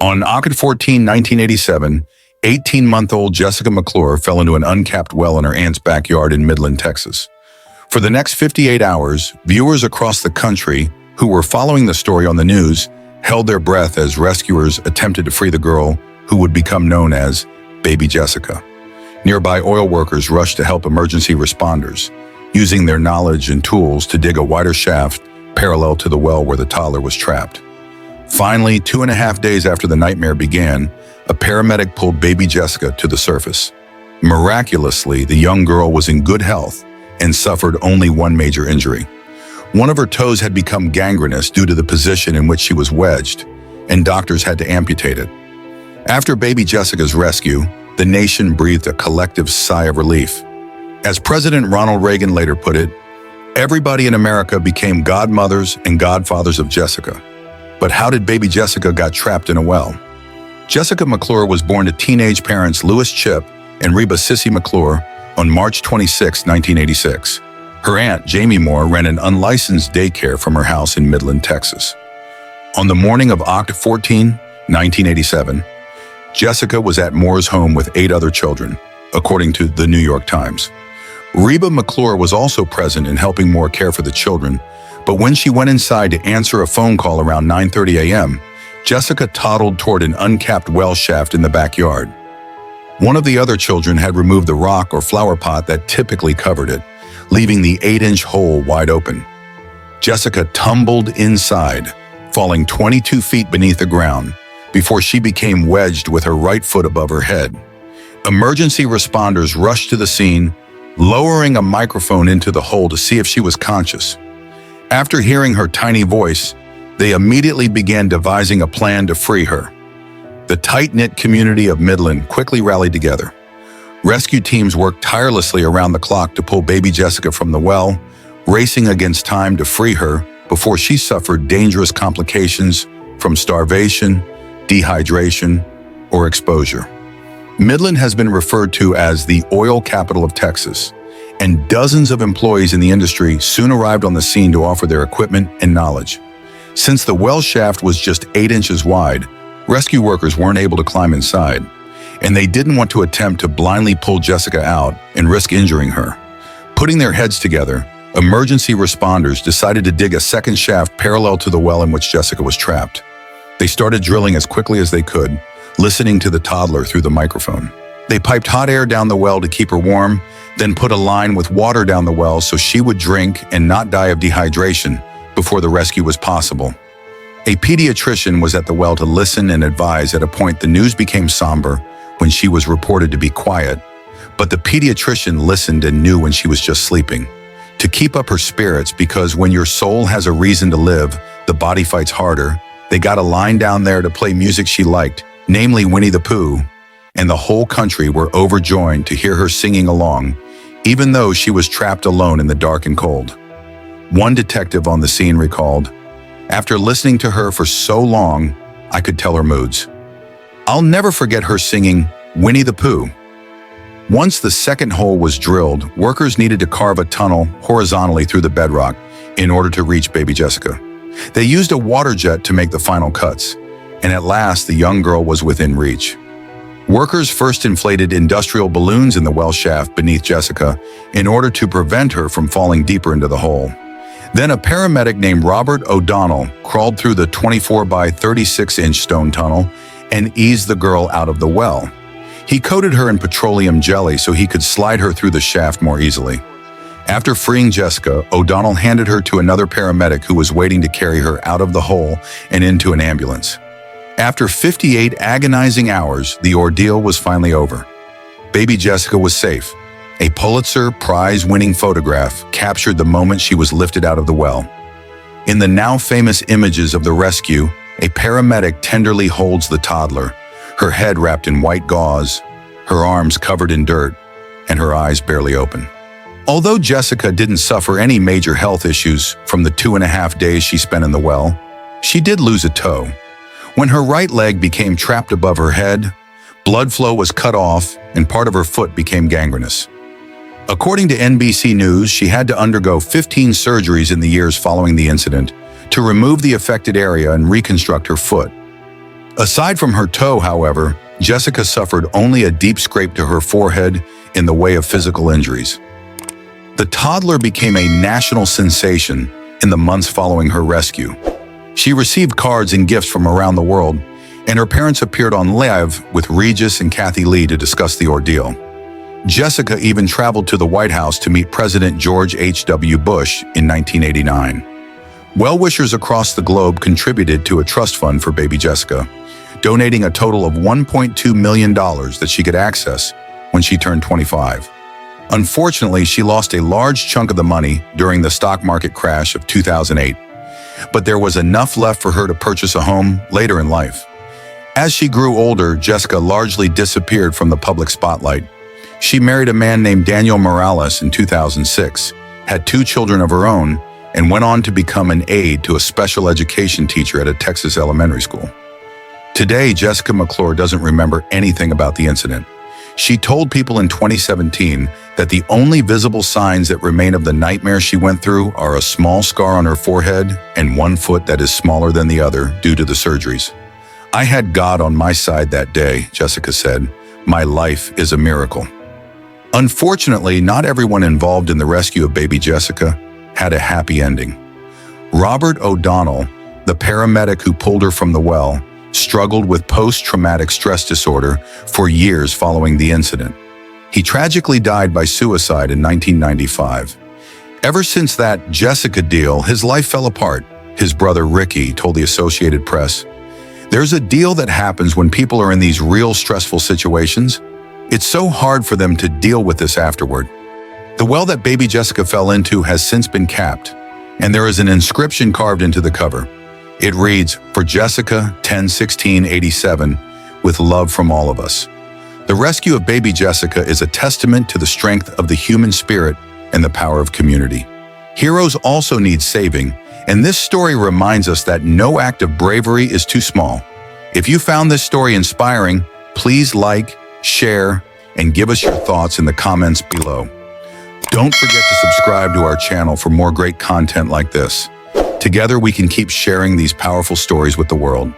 On August 14, 1987, 18-month-old Jessica McClure fell into an uncapped well in her aunt's backyard in Midland, Texas. For the next 58 hours, viewers across the country who were following the story on the news held their breath as rescuers attempted to free the girl who would become known as Baby Jessica. Nearby oil workers rushed to help emergency responders, using their knowledge and tools to dig a wider shaft parallel to the well where the toddler was trapped. Finally, 2.5 days after the nightmare began, a paramedic pulled baby Jessica to the surface. Miraculously, the young girl was in good health and suffered only one major injury. One of her toes had become gangrenous due to the position in which she was wedged, and doctors had to amputate it. After baby Jessica's rescue, the nation breathed a collective sigh of relief. As President Ronald Reagan later put it, everybody in America became godmothers and godfathers of Jessica. But how did baby Jessica got trapped in a well? Jessica McClure was born to teenage parents Louis Chip and Reba Sissy McClure on March 26, 1986. Her aunt, Jamie Moore, ran an unlicensed daycare from her house in Midland, Texas. On the morning of August 14, 1987, Jessica was at Moore's home with 8 other children, according to the New York Times. Reba McClure was also present in helping Moore care for the children, but when she went inside to answer a phone call around 9:30 a.m., Jessica toddled toward an uncapped well shaft in the backyard. One of the other children had removed the rock or flower pot that typically covered it, leaving the 8-inch hole wide open. Jessica tumbled inside, falling 22 feet beneath the ground, before she became wedged with her right foot above her head. Emergency responders rushed to the scene, lowering a microphone into the hole to see if she was conscious. After hearing her tiny voice, they immediately began devising a plan to free her. The tight-knit community of Midland quickly rallied together. Rescue teams worked tirelessly around the clock to pull baby Jessica from the well, racing against time to free her before she suffered dangerous complications from starvation, dehydration, or exposure. Midland has been referred to as the oil capital of Texas, and dozens of employees in the industry soon arrived on the scene to offer their equipment and knowledge. Since the well shaft was just 8 inches wide, rescue workers weren't able to climb inside, and they didn't want to attempt to blindly pull Jessica out and risk injuring her. Putting their heads together, emergency responders decided to dig a second shaft parallel to the well in which Jessica was trapped. They started drilling as quickly as they could, listening to the toddler through the microphone. They piped hot air down the well to keep her warm, then put a line with water down the well so she would drink and not die of dehydration before the rescue was possible. A pediatrician was at the well to listen and advise. At a point, the news became somber when she was reported to be quiet, but the pediatrician listened and knew when she was just sleeping. To keep up her spirits, because when your soul has a reason to live, the body fights harder, they got a line down there to play music she liked, namely Winnie the Pooh, and the whole country were overjoyed to hear her singing along, even though she was trapped alone in the dark and cold. One detective on the scene recalled, "After listening to her for so long, I could tell her moods. I'll never forget her singing Winnie the Pooh." Once the second hole was drilled, workers needed to carve a tunnel horizontally through the bedrock in order to reach baby Jessica. They used a water jet to make the final cuts, and at last the young girl was within reach. Workers first inflated industrial balloons in the well shaft beneath Jessica in order to prevent her from falling deeper into the hole. Then a paramedic named Robert O'Donnell crawled through the 24 by 36-inch stone tunnel and eased the girl out of the well. He coated her in petroleum jelly so he could slide her through the shaft more easily. After freeing Jessica, O'Donnell handed her to another paramedic who was waiting to carry her out of the hole and into an ambulance. After 58 agonizing hours, the ordeal was finally over. Baby Jessica was safe. A Pulitzer Prize-winning photograph captured the moment she was lifted out of the well. In the now famous images of the rescue, a paramedic tenderly holds the toddler, her head wrapped in white gauze, her arms covered in dirt, and her eyes barely open. Although Jessica didn't suffer any major health issues from the 2.5 days she spent in the well, she did lose a toe. When her right leg became trapped above her head, blood flow was cut off and part of her foot became gangrenous. According to NBC News, she had to undergo 15 surgeries in the years following the incident to remove the affected area and reconstruct her foot. Aside from her toe, however, Jessica suffered only a deep scrape to her forehead in the way of physical injuries. The toddler became a national sensation in the months following her rescue. She received cards and gifts from around the world, and her parents appeared on live with Regis and Kathy Lee to discuss the ordeal. Jessica even traveled to the White House to meet President George H.W. Bush in 1989. Well-wishers across the globe contributed to a trust fund for baby Jessica, donating a total of $1.2 million that she could access when she turned 25. Unfortunately, she lost a large chunk of the money during the stock market crash of 2008, but there was enough left for her to purchase a home later in life. As she grew older, Jessica largely disappeared from the public spotlight. She married a man named Daniel Morales in 2006, had 2 children of her own, and went on to become an aide to a special education teacher at a Texas elementary school. Today, Jessica McClure doesn't remember anything about the incident. She told people in 2017 that the only visible signs that remain of the nightmare she went through are a small scar on her forehead and one foot that is smaller than the other due to the surgeries. "I had God on my side that day," Jessica said. "My life is a miracle." Unfortunately, not everyone involved in the rescue of baby Jessica had a happy ending. Robert O'Donnell, the paramedic who pulled her from the well, struggled with post-traumatic stress disorder for years following the incident. He tragically died by suicide in 1995. Ever since that Jessica deal, his life fell apart, his brother Ricky told the Associated Press. "There's a deal that happens when people are in these real stressful situations. It's so hard for them to deal with this afterward." The well that baby Jessica fell into has since been capped, and there is an inscription carved into the cover. It reads, "For Jessica, 10/16/87, with love from all of us." The rescue of baby Jessica is a testament to the strength of the human spirit and the power of community. Heroes also need saving, and this story reminds us that no act of bravery is too small. If you found this story inspiring, please like, share, and give us your thoughts in the comments below. Don't forget to subscribe to our channel for more great content like this. Together, we can keep sharing these powerful stories with the world.